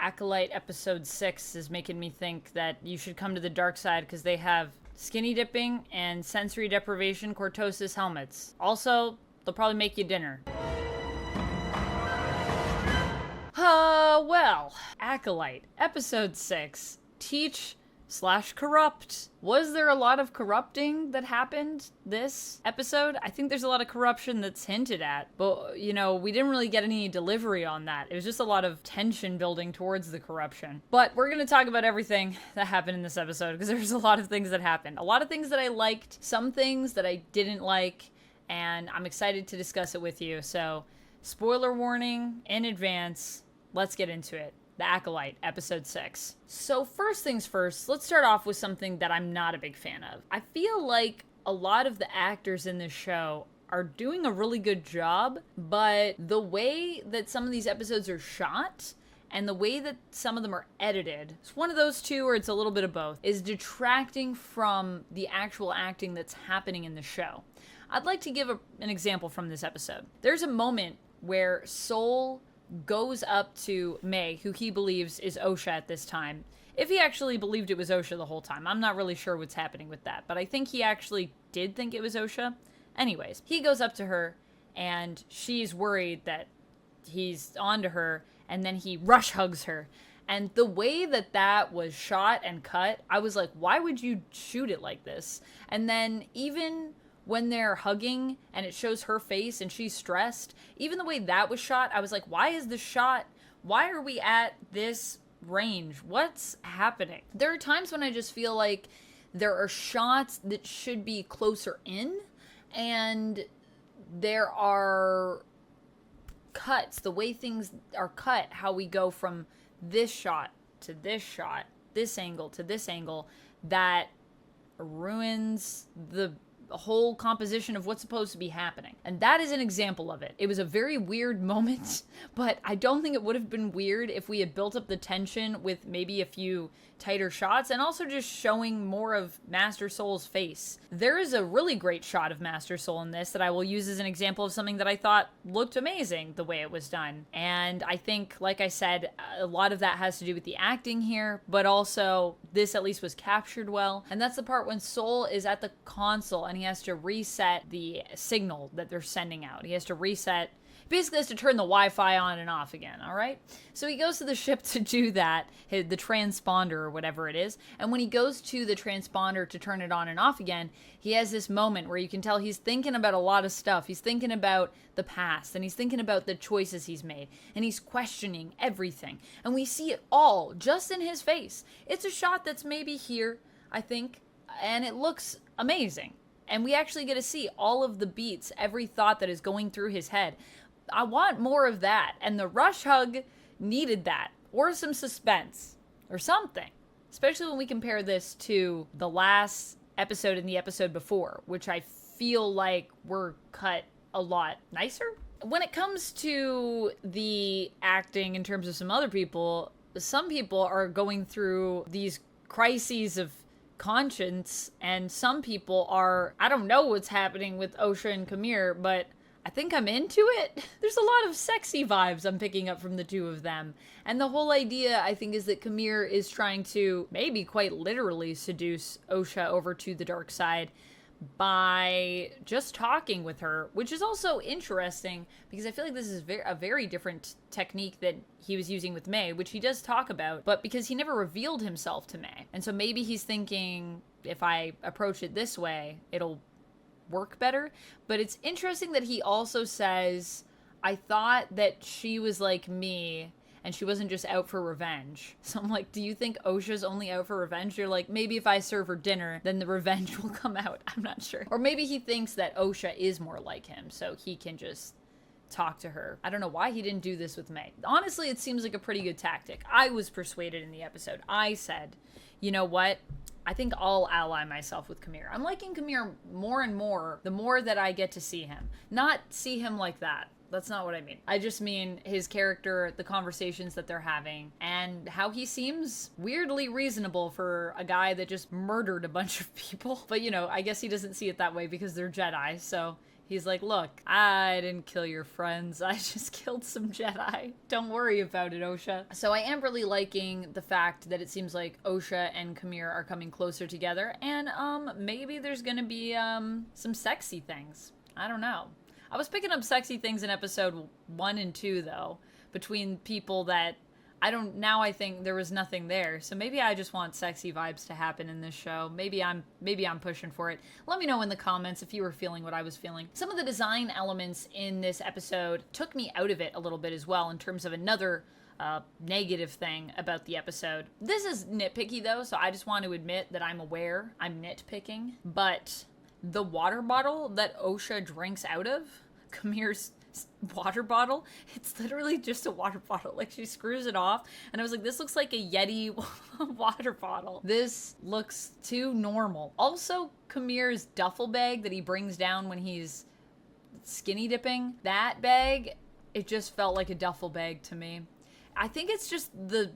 Acolyte episode 6 is making me think that you should come to the dark side because they have skinny dipping and sensory deprivation cortosis helmets. Also, they'll probably make you dinner. Well, Acolyte, episode 6, Teach/corrupt. Was there a lot of corrupting that happened this episode? I think there's a lot of corruption that's hinted at, but, you know, we didn't really get any delivery on that. It was just a lot of tension building towards the corruption. But we're gonna talk about everything that happened in this episode, because there's a lot of things that happened. A lot of things that I liked, some things that I didn't like, and I'm excited to discuss it with you. So, spoiler warning in advance. Let's get into it. The Acolyte, episode 6. So first things first, let's start off with something that I'm not a big fan of. I feel like a lot of the actors in this show are doing a really good job, but the way that some of these episodes are shot and the way that some of them are edited, it's one of those two or it's a little bit of both, is detracting from the actual acting that's happening in the show. I'd like to give an example from this episode. There's a moment where Soul goes up to May, who he believes is Osha at this time. If he actually believed it was Osha the whole time, I'm not really sure what's happening with that, but I think he actually did think it was Osha. Anyways, he goes up to her, and she's worried that he's onto her, and then he rush hugs her. And the way that that was shot and cut, I was like, why would you shoot it like this? And then even when they're hugging and it shows her face and she's stressed, even the way that was shot, I was like, why is this shot? Why are we at this range? What's happening? There are times when I just feel like there are shots that should be closer in, and there are cuts, the way things are cut, how we go from this shot to this shot, this angle to this angle, that ruins the whole composition of what's supposed to be happening. And that is an example of it. It was a very weird moment, but I don't think it would have been weird if we had built up the tension with maybe a few tighter shots and also just showing more of Master Soul's face. There is a really great shot of Master Soul in this that I will use as an example of something that I thought looked amazing the way it was done. And I think, like I said, a lot of that has to do with the acting here, but also this at least was captured well. And that's the part when Soul is at the console and he has to reset the signal that they're sending out. He has to reset, basically has to turn the Wi-Fi on and off again, all right? So he goes to the ship to do that, the transponder or whatever it is, and when he goes to the transponder to turn it on and off again, he has this moment where you can tell he's thinking about a lot of stuff. He's thinking about the past, and he's thinking about the choices he's made, and he's questioning everything. And we see it all just in his face. It's a shot that's maybe here, I think, and it looks amazing. And we actually get to see all of the beats, every thought that is going through his head. I want more of that. And the rush hug needed that. Or some suspense. Or something. Especially when we compare this to the last episode and the episode before, which I feel like were cut a lot nicer. When it comes to the acting in terms of some other people, some people are going through these crises of conscience, and some people are, I don't know what's happening with Osha and Camille, but I think I'm into it. There's a lot of sexy vibes I'm picking up from the two of them. And the whole idea, I think, is that Camille is trying to maybe quite literally seduce Osha over to the dark side by just talking with her, which is also interesting because I feel like this is a very different technique that he was using with May, which he does talk about, but because he never revealed himself to May. And so maybe he's thinking, if I approach it this way, it'll work better. But it's interesting that he also says, I thought that she was like me and she wasn't just out for revenge. So I'm like, do you think Osha's only out for revenge? You're like, maybe if I serve her dinner, then the revenge will come out. I'm not sure. Or maybe he thinks that Osha is more like him, so he can just talk to her. I don't know why he didn't do this with May. Honestly, it seems like a pretty good tactic. I was persuaded in the episode. I said, you know what? I think I'll ally myself with Camille. I'm liking Camille more and more the more that I get to see him. Not see him like that. That's not what I mean. I just mean his character, the conversations that they're having, and how he seems weirdly reasonable for a guy that just murdered a bunch of people. But, you know, I guess he doesn't see it that way because they're Jedi, so He's like, look, I didn't kill your friends. I just killed some Jedi. Don't worry about it, Osha. So I am really liking the fact that it seems like Osha and Camille are coming closer together. And maybe there's going to be some sexy things. I don't know. I was picking up sexy things in episode 1 and 2, though, between people that now I think there was nothing there. So maybe I just want sexy vibes to happen in this show. Maybe I'm pushing for it. Let me know in the comments if you were feeling what I was feeling. Some of the design elements in this episode took me out of it a little bit as well in terms of another negative thing about the episode. This is nitpicky though, so I just want to admit that I'm aware I'm nitpicking. But the water bottle that Osha drinks out of, Camille's water bottle, it's literally just a water bottle. Like, she screws it off and I was like, this looks like a Yeti water bottle. This looks too normal. Also, Camille's duffel bag that he brings down when he's skinny dipping, that bag, it just felt like a duffel bag to me. I think it's just the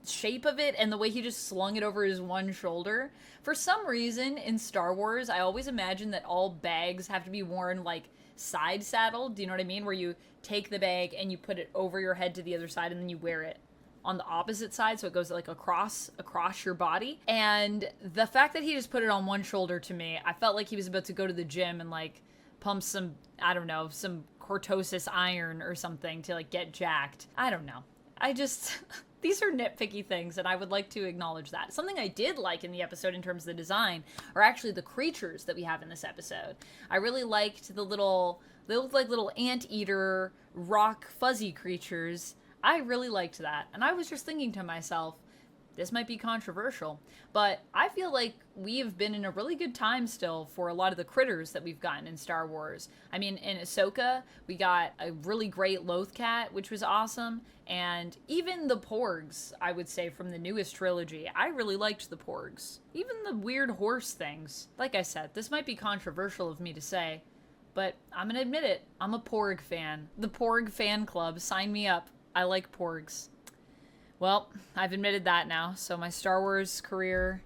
shape of it and the way he just slung it over his one shoulder. For some reason in Star Wars, I always imagine that all bags have to be worn like side saddled. Do you know what I mean? Where you take the bag and you put it over your head to the other side and then you wear it on the opposite side, so it goes like across your body. And the fact that he just put it on one shoulder, to me, I felt like he was about to go to the gym and like pump some, I don't know, some cortosis iron or something to like get jacked. I don't know. I just these are nitpicky things, and I would like to acknowledge that. Something I did like in the episode in terms of the design are actually the creatures that we have in this episode. I really liked they looked like little anteater, rock, fuzzy creatures. I really liked that. And I was just thinking to myself, this might be controversial, but I feel like we have been in a really good time still for a lot of the critters that we've gotten in Star Wars. I mean, in Ahsoka, we got a really great Lothcat, which was awesome, and even the Porgs, I would say, from the newest trilogy. I really liked the Porgs. Even the weird horse things. Like I said, this might be controversial of me to say, but I'm gonna admit it. I'm a Porg fan. The Porg fan club, sign me up. I like Porgs. Well, I've admitted that now, so my Star Wars career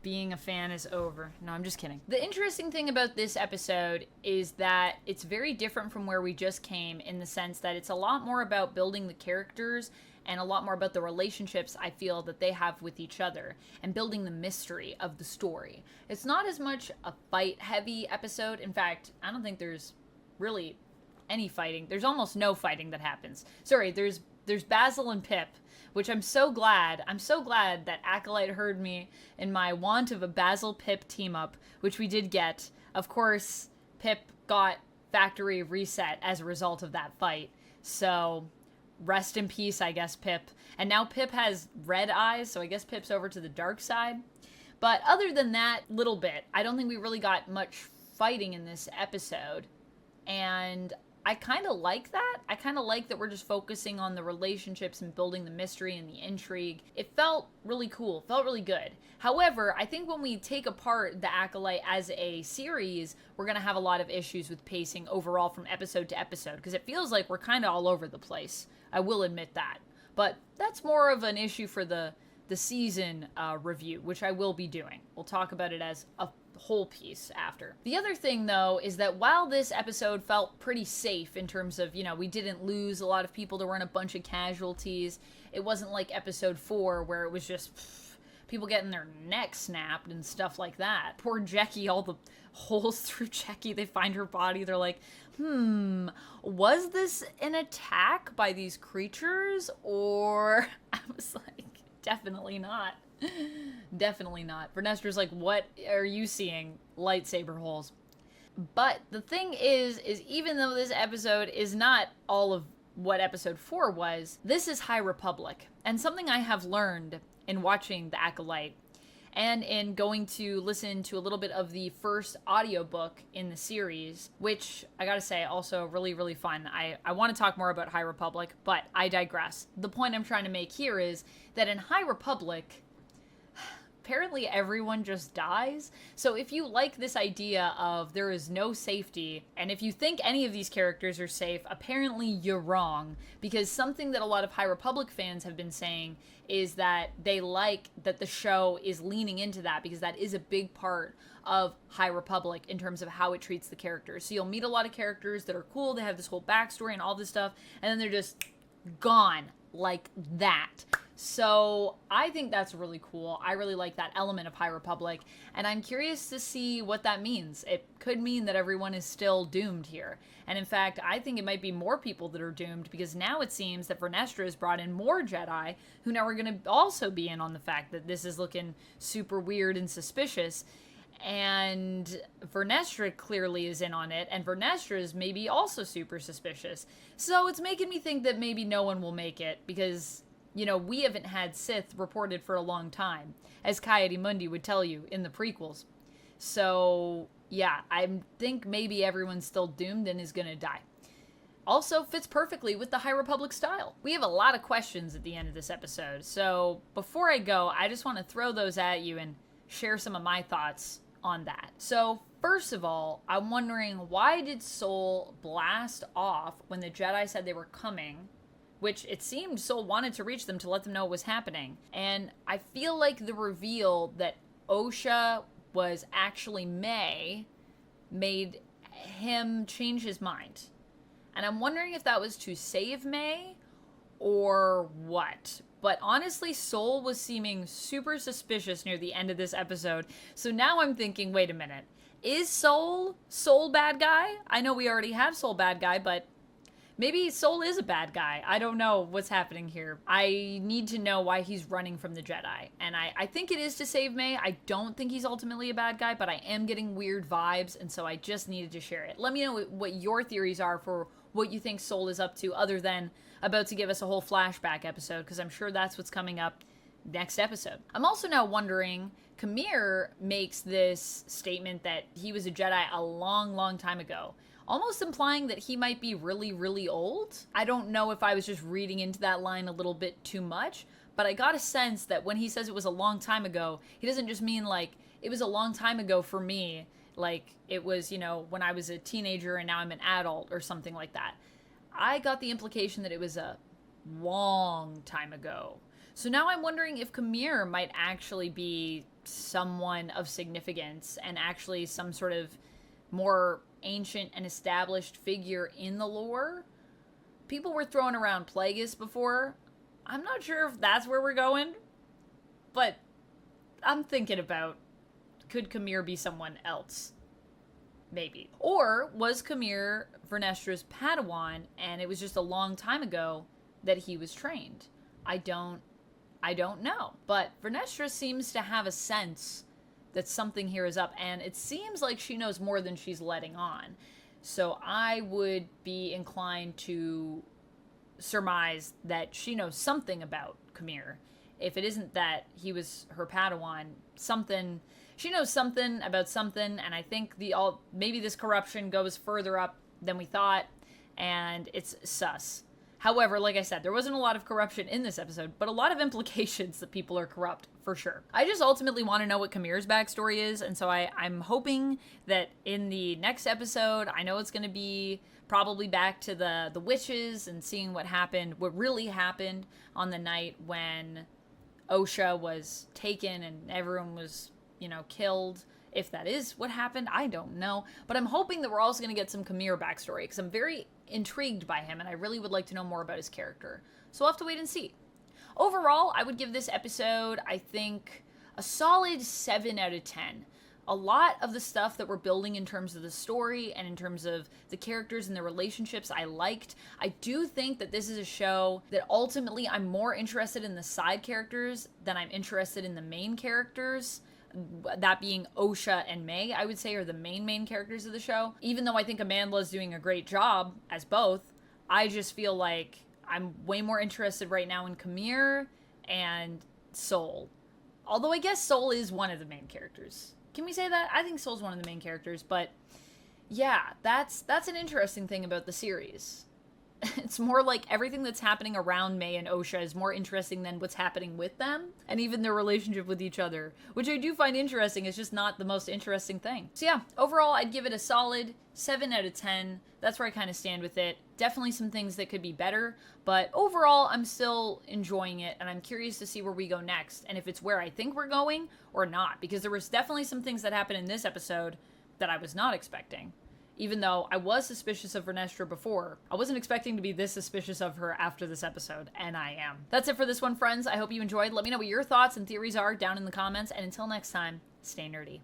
being a fan is over. No, I'm just kidding. The interesting thing about this episode is that it's very different from where we just came, in the sense that it's a lot more about building the characters and a lot more about the relationships I feel that they have with each other and building the mystery of the story. It's not as much a fight-heavy episode. In fact, I don't think there's really any fighting. There's almost no fighting that happens. Sorry, there's Basil and Pip, which I'm so glad that Acolyte heard me in my want of a Basil-Pip team-up, which we did get. Of course, Pip got factory reset as a result of that fight. So, rest in peace, I guess, Pip. And now Pip has red eyes, so I guess Pip's over to the dark side. But other than that little bit, I don't think we really got much fighting in this episode. And I kind of like that. I kind of like that we're just focusing on the relationships and building the mystery and the intrigue. It felt really cool, felt really good. However, I think when we take apart the Acolyte as a series, we're going to have a lot of issues with pacing overall from episode to episode, because it feels like we're kind of all over the place. I will admit that. But that's more of an issue for the season review, which I will be doing. We'll talk about it as a whole piece after. The other thing, though, is that while this episode felt pretty safe in terms of, you know, we didn't lose a lot of people, there weren't a bunch of casualties, it wasn't like episode 4 where it was just people getting their necks snapped and stuff like that. Poor Jecki, all the holes through Jecki, they find her body, they're like, was this an attack by these creatures? Or I was like, definitely not. Definitely not. Vernestra's like, what are you seeing? Lightsaber holes. But the thing is even though this episode is not all of what episode 4 was, this is High Republic. And something I have learned in watching The Acolyte and in going to listen to a little bit of the first audiobook in the series, which I gotta say also really, really fun. I want to talk more about High Republic, but I digress. The point I'm trying to make here is that in High Republic, apparently everyone just dies. So if you like this idea of there is no safety, and if you think any of these characters are safe, apparently you're wrong, because something that a lot of High Republic fans have been saying is that they like that the show is leaning into that, because that is a big part of High Republic in terms of how it treats the characters. So you'll meet a lot of characters that are cool, they have this whole backstory and all this stuff, and then they're just gone like that. So I think that's really cool. I really like that element of High Republic, and I'm curious to see what that means. It could mean that everyone is still doomed here. And in fact, I think it might be more people that are doomed, because now it seems that Vernestra has brought in more Jedi who now are going to also be in on the fact that this is looking super weird and suspicious. And Vernestra clearly is in on it, and Vernestra is maybe also super suspicious. So it's making me think that maybe no one will make it, because, you know, we haven't had Sith reported for a long time, as Coyote Mundi would tell you in the prequels. So, yeah, I think maybe everyone's still doomed and is gonna die. Also fits perfectly with the High Republic style. We have a lot of questions at the end of this episode, so before I go, I just want to throw those at you and share some of my thoughts on that. So first of all, I'm wondering, why did Sol blast off when the Jedi said they were coming, which it seemed Sol wanted to reach them to let them know what was happening. And I feel like the reveal that Osha was actually May made him change his mind. And I'm wondering if that was to save May or what. But honestly, Sol was seeming super suspicious near the end of this episode. So now I'm thinking, wait a minute. Is Sol bad guy? I know we already have Sol bad guy, but maybe Sol is a bad guy. I don't know what's happening here. I need to know why he's running from the Jedi. And I think it is to save May. I don't think he's ultimately a bad guy, but I am getting weird vibes, and so I just needed to share it. Let me know what your theories are for what you think Sol is up to, other than about to give us a whole flashback episode, because I'm sure that's what's coming up next episode. I'm also now wondering, Kamir makes this statement that he was a Jedi a long, long time ago, almost implying that he might be really, really old. I don't know if I was just reading into that line a little bit too much, but I got a sense that when he says it was a long time ago, he doesn't just mean like, it was a long time ago for me, like it was, you know, when I was a teenager and now I'm an adult or something like that. I got the implication that it was a long time ago. So now I'm wondering if Kamir might actually be someone of significance and actually some sort of more ancient and established figure in the lore. People were throwing around Plagueis before. I'm not sure if that's where we're going, but I'm thinking about, could Kamir be someone else? Maybe. Or was Kamir Vernestra's Padawan, and it was just a long time ago that he was trained? I don't know. But Vernestra seems to have a sense that something here is up, and it seems like she knows more than she's letting on. So I would be inclined to surmise that she knows something about Kamir. If it isn't that he was her Padawan, something, she knows something about something, and I think maybe this corruption goes further up than we thought, and it's sus. However, like I said, there wasn't a lot of corruption in this episode, but a lot of implications that people are corrupt, for sure. I just ultimately want to know what Kamir's backstory is, and so I'm hoping that in the next episode, I know it's going to be probably back to the witches and seeing what really happened on the night when Osha was taken and everyone was, killed. If that is what happened, I don't know. But I'm hoping that we're also going to get some Kamir backstory, because I'm very intrigued by him, and I really would like to know more about his character. So we'll have to wait and see. Overall, I would give this episode, I think, a solid 7 out of 10. A lot of the stuff that we're building in terms of the story and in terms of the characters and the relationships I liked. I do think that this is a show that ultimately I'm more interested in the side characters than I'm interested in the main characters. That being Osha and May, I would say, are the main characters of the show. Even though I think Amanda's doing a great job as both, I just feel like I'm way more interested right now in Kamir and Sol. Although I guess Sol is one of the main characters. Can we say that? I think Sol's one of the main characters, but yeah, that's an interesting thing about the series. It's more like everything that's happening around May and Osha is more interesting than what's happening with them, and even their relationship with each other, which I do find interesting. It's just not the most interesting thing. So yeah, overall, I'd give it a solid 7 out of 10. That's where I kind of stand with it. Definitely some things that could be better, but overall, I'm still enjoying it, and I'm curious to see where we go next, and if it's where I think we're going or not, because there was definitely some things that happened in this episode that I was not expecting. Even though I was suspicious of Vernestra before, I wasn't expecting to be this suspicious of her after this episode, and I am. That's it for this one, friends. I hope you enjoyed. Let me know what your thoughts and theories are down in the comments, and until next time, stay nerdy.